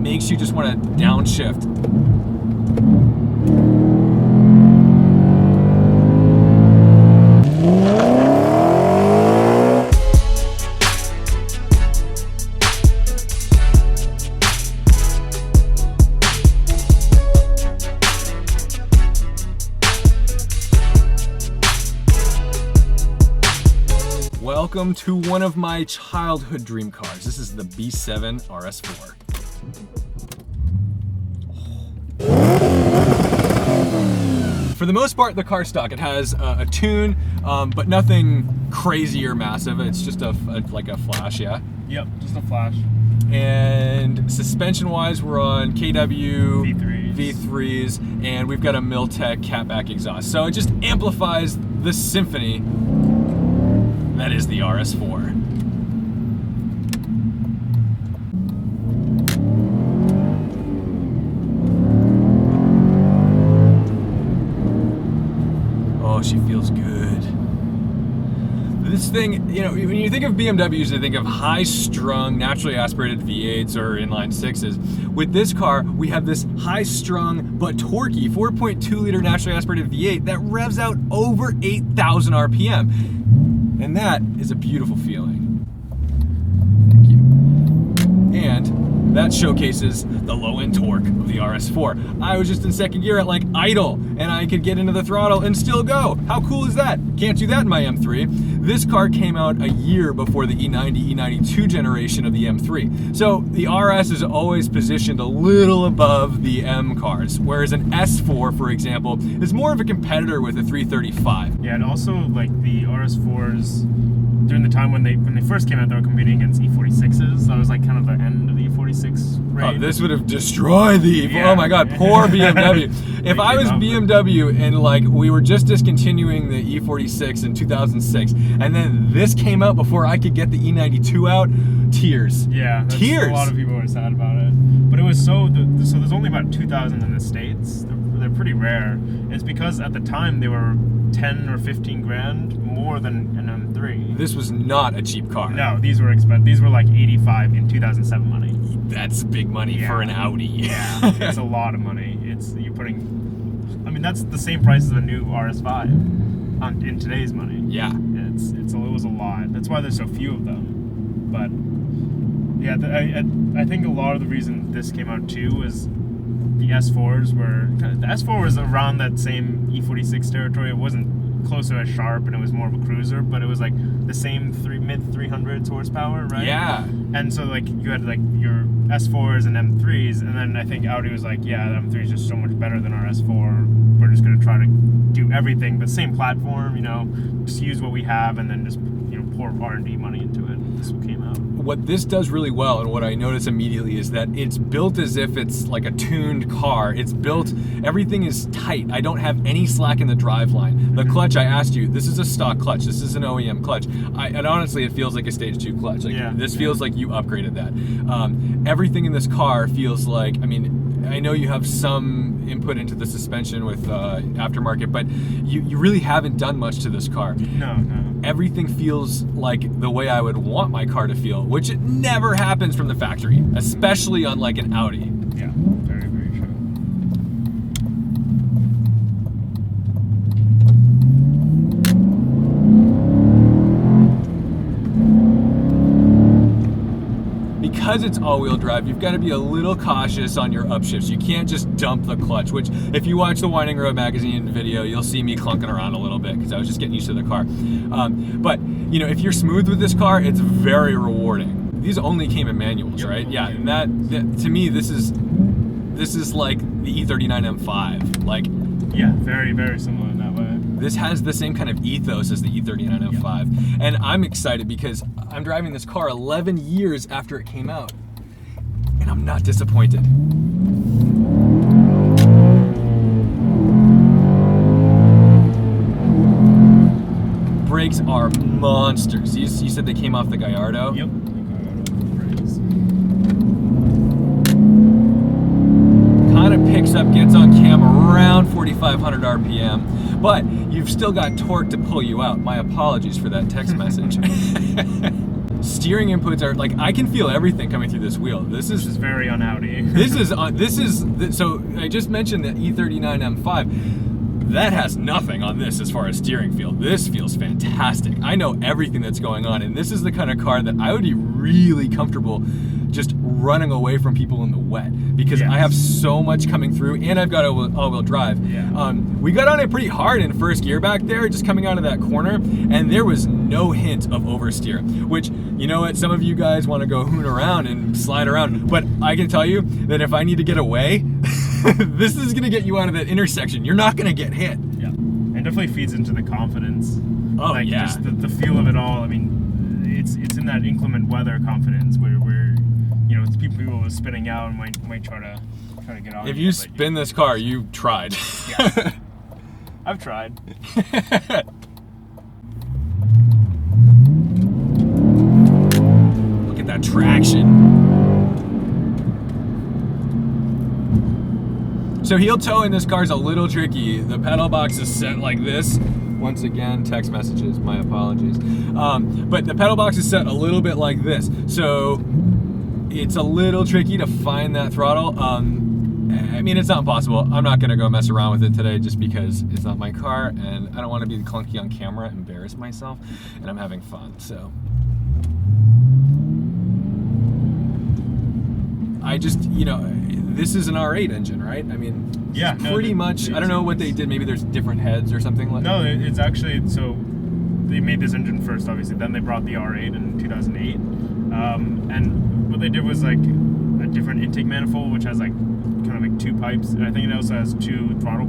makes you just want to downshift. Welcome to one of my childhood dream cars. This is the B7 RS4. For the most part, the car stock. It has a tune, but nothing crazy or massive. It's just like a flash, yeah? Yep, just a flash. And suspension-wise, we're on KW V3s, and we've got a Miltech catback exhaust. So it just amplifies the symphony that is the RS4. Oh, she feels good. This thing, you know, when you think of BMWs, you think of high-strung, naturally aspirated V8s or inline sixes. With this car, we have this high-strung but torquey 4.2-liter naturally aspirated V8 that revs out over 8,000 RPM. And that is a beautiful feeling. Thank you. And that showcases the low-end torque of the RS4. I was just in second gear at like idle, and I could get into the throttle and still go. How cool is that? Can't do that in my M3. This car came out a year before the E90, E92 generation of the M3. So the RS is always positioned a little above the M cars, whereas an S4, for example, is more of a competitor with a 335. Yeah, and also like the RS4s, during the time when they first came out, they were competing against E46s. That was like kind of the end of the E46 range. Oh, this would have destroyed the E46. Yeah. Oh my God, poor BMW. If I was BMW and like we were just discontinuing the E46 in 2006, and then this came out before I could get the E92 out, tears. Yeah, tears. A lot of people were sad about it. But it was so there's only about 2,000 in the States. They're pretty rare. And it's because at the time they were 10 or 15 grand more than an M3. This was not a cheap car. No, these were expensive. These were like 85 in 2007 money. That's big money for an Audi. Yeah, it's a lot of money. You're putting, I mean, that's the same price as a new RS5 in today's money. Yeah. It was a lot. That's why there's so few of them. But yeah, I think a lot of the reason this came out too was the S4s the S4 was around that same E46 territory. It wasn't closer as sharp, and it was more of a cruiser, but it was like the same mid 300s horsepower, right? Yeah. And so like you had like your S4s and M3s, and then I think Audi was like, yeah, the M3 is just so much better than our S4. We're just gonna try to do everything, the same platform, you know, just use what we have, and then just, you know, pour R&D money into it. This came out. What this does really well, and what I notice immediately, is that it's built as if it's like a tuned car. It's built, everything is tight. I don't have any slack in the driveline. The clutch, I asked you, this is a stock clutch. This is an OEM clutch. And honestly, it feels like a stage 2 clutch. Like, this feels like you upgraded that. Everything in this car feels like, I mean, I know you have some input into the suspension with aftermarket, but you really haven't done much to this car. No. Everything feels like the way I would want my car to feel, which it never happens from the factory, especially on like an Audi. Yeah, very, very true. Because it's all-wheel drive, you've got to be a little cautious on your upshifts. You can't just dump the clutch, which if you watch the Winding Road magazine video, you'll see me clunking around a little bit because I was just getting used to the car. But, you know, if you're smooth with this car, it's very rewarding. These only came in manuals, right? Yeah, and that to me, this is like the E39 M5. Like, yeah, very, very similar in that way. This has the same kind of ethos as the E39 M5. And I'm excited because I'm driving this car 11 years after it came out, and I'm not disappointed. Brakes are monsters. You said they came off the Gallardo? Yep. Kind of picks up, gets on cam around 4,500 RPM, but you've still got torque to pull you out. My apologies for that text message. Steering inputs are like, I can feel everything coming through this wheel. This is very un-Audi. So I just mentioned the E39 M5. That has nothing on this as far as steering feel. This feels fantastic. I know everything that's going on, and this is the kind of car that I would be really comfortable just running away from people in the wet, because I have so much coming through, and I've got all-wheel drive. Yeah. We got on it pretty hard in first gear back there, just coming out of that corner, and there was no hint of oversteer, which, you know what, some of you guys want to go hoon around and slide around, but I can tell you that if I need to get away, this is going to get you out of that intersection. You're not going to get hit. Yeah. And definitely feeds into the confidence. Oh, like, yeah. Just the feel of it all. I mean, it's in that inclement weather confidence where you know, people are spinning out and might try to get on. If you spin this car, you tried. Yes. I've tried. Look at that traction. So heel toe in this car is a little tricky. The pedal box is set like this. Once again, text messages, my apologies. But the pedal box is set a little bit like this. So it's a little tricky to find that throttle. I mean, it's not impossible. I'm not gonna go mess around with it today just because it's not my car and I don't wanna be clunky on camera, embarrass myself, and I'm having fun, so. I just, you know, this is an R8 engine, right? I mean, yeah, pretty much, I don't know what they did, maybe there's different heads or something like that. No, it's actually, so they made this engine first, obviously, then they brought the R8 in 2008. And what they did was like a different intake manifold, which has like kind of like two pipes, and I think it also has two throttle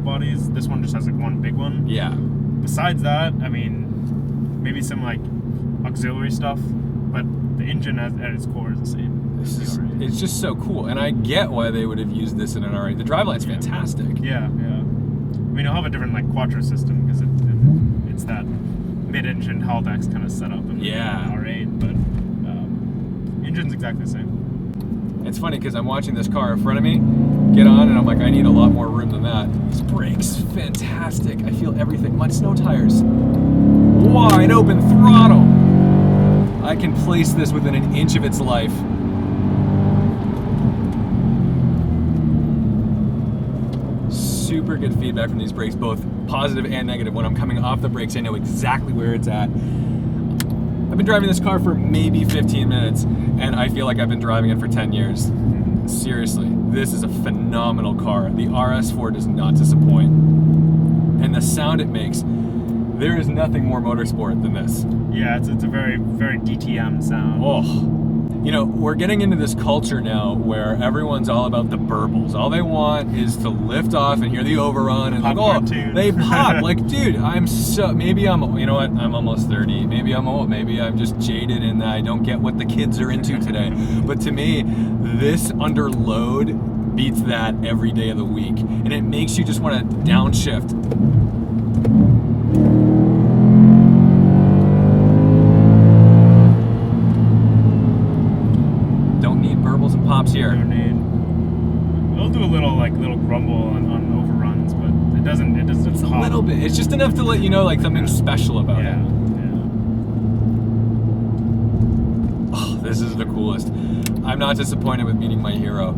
bodies. This one just has like one big one. Yeah. Besides that, I mean, maybe some like auxiliary stuff, but the engine at its core is the same. It's just so cool, and I get why they would have used this in an R8. The driveline's fantastic. Yeah. I mean, it'll have a different like Quattro system because it's that mid-engine Haldex kind of setup in the R8, but engine's exactly the same. It's funny because I'm watching this car in front of me get on, and I'm like, I need a lot more room than that. These brakes, fantastic. I feel everything. Mud snow tires, wide open throttle. I can place this within an inch of its life. Super good feedback from these brakes, both positive and negative. When I'm coming off the brakes, I know exactly where it's at. I've been driving this car for maybe 15 minutes, and I feel like I've been driving it for 10 years. Seriously, this is a phenomenal car. The RS4 does not disappoint. And the sound it makes, there is nothing more motorsport than this. Yeah, it's a very, very DTM sound. Oh. You know, we're getting into this culture now where everyone's all about the burbles. All they want is to lift off and hear the overrun and like, oh, they pop. Like, dude, maybe I'm, you know what, I'm almost 30. Maybe I'm old. Maybe I'm just jaded and I don't get what the kids are into today. But to me, this under load beats that every day of the week. And it makes you just want to downshift. Pops here. It'll do a little grumble on overruns, but it doesn't. It's a little bit. It's just enough to let you know like something special about it. Oh, this is the coolest. I'm not disappointed with meeting my hero.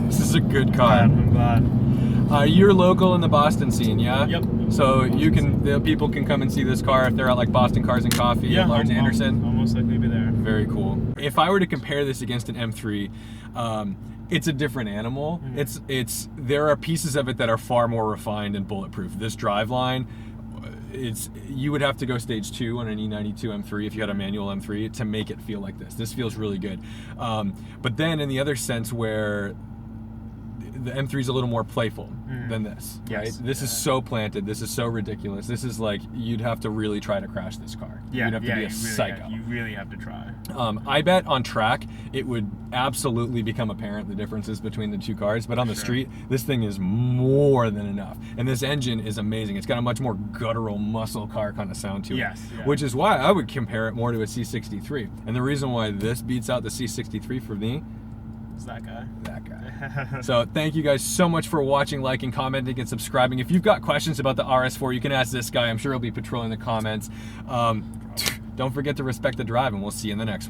This is a good car. I'm glad. You're local in the Boston scene, yeah? Yep. So people can come and see this car if they're at like Boston Cars and Coffee at Large Anderson. I'll most likely be there. Very cool. If I were to compare this against an M3, it's a different animal. Mm-hmm. There are pieces of it that are far more refined and bulletproof. This driveline, you would have to go stage 2 on an E92 M3 if you had a manual M3 to make it feel like this. This feels really good. But then in the other sense where the M3 is a little more playful than this, right? Yes. This is so planted. This is so ridiculous. This is like, you'd have to really try to crash this car. Yeah, you'd have to be a psycho. You really have to try. I bet on track, it would absolutely become apparent the differences between the two cars, but on the street, this thing is more than enough. And this engine is amazing. It's got a much more guttural muscle car kind of sound to it. Yes. Yeah. Which is why I would compare it more to a C63. And the reason why this beats out the C63 for me, is that guy. That guy. So thank you guys so much for watching, liking, commenting, and subscribing. If you've got questions about the RS4, you can ask this guy. I'm sure he'll be patrolling the comments. Don't forget to respect the drive, and we'll see you in the next one.